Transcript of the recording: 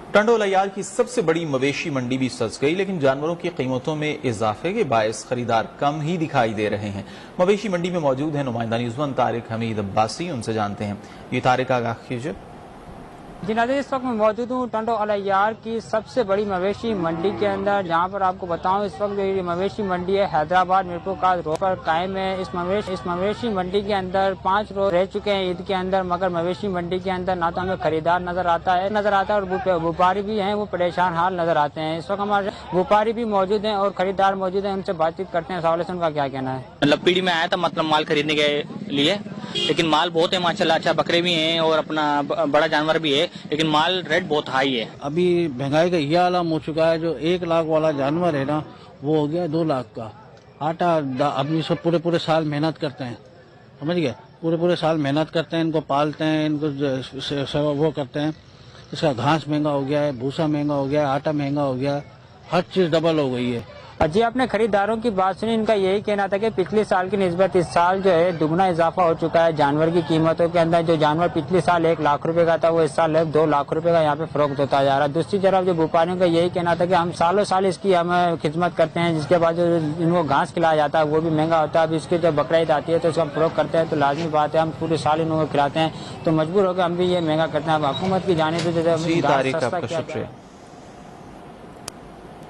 टंडोल अय्यार की सबसे बड़ी मवेशी मंडी भी सज गई, लेकिन जानवरों की कीमतों में इजाफे के बायस खरीदार कम ही दिखाई दे रहे हैं। मवेशी मंडी में मौजूद है नुमाइंदा न्यूज़ वन तारिक हमीद अब्बासी, उनसे जानते हैं। ये तारिक आगाह कीजिए। जी नाज़रीन, इस वक्त मैं मौजूद हूँ टंडोल अय्यार की सबसे बड़ी मवेशी मंडी के अंदर, जहाँ पर आपको बताऊँ इस वक्त ये मवेशी मंडी है हैदराबाद मीरपुर रोड पर कायम है। इस मवेशी मंडी के अंदर 5 रोज रह चुके हैं ईद के अंदर, मगर मवेशी मंडी के अंदर ना तो हमें खरीदार नजर आता है और व्यापारी भी हैं वो परेशान हाल नजर आते हैं। इस वक्त हमारे व्यापारी भी मौजूद हैं और खरीदार मौजूद हैं, उनसे बातचीत करते हैं। सवाल से उनका क्या कहना है। मतलब पीढ़ी में आया था मतलब माल खरीदने के लिए, लेकिन माल बहुत है माशाल्लाह। अच्छा बकरे भी हैं और अपना बड़ा जानवर भी है, लेकिन माल रेट बहुत हाई है। अभी महंगाई का ये आलम हो चुका है, जो 1 लाख वाला जानवर है ना वो हो गया 2 लाख का। आटा अपनी सब पूरे साल मेहनत करते हैं, समझ गए, पूरे साल मेहनत करते हैं, इनको पालते हैं, इनको वो करते हैं। इसका घास महंगा हो गया है, भूसा महंगा हो गया है, आटा महंगा हो गया है, हर चीज डबल हो गई है। जी आपने खरीदारों की बात सुनी, इनका यही कहना था कि पिछले साल की निस्बत इस साल जो है दुगना इजाफा हो चुका है जानवर की कीमतों के अंदर। जो जानवर पिछले साल 1 लाख रुपए का था वो इस साल 2 लाख रुपए का यहाँ पे फरोख्त होता जा रहा है। दूसरी तरफ जो व्यापारियों का यही कहना था कि हम सालों साल इसकी हम खिदमत करते हैं, जिसके बाद जो इनको घास खिलाया जाता है वो भी महंगा होता है। अब इसकी जब बकरा ईद आती है तो इसका हम फरोख्त करते हैं, तो लाजमी बात है हम पूरे साल इनको खिलाते हैं, तो मजबूर होकर हम भी ये महंगा करते हैं। अब हुकूमत की जानिब से आपका शुक्रिया।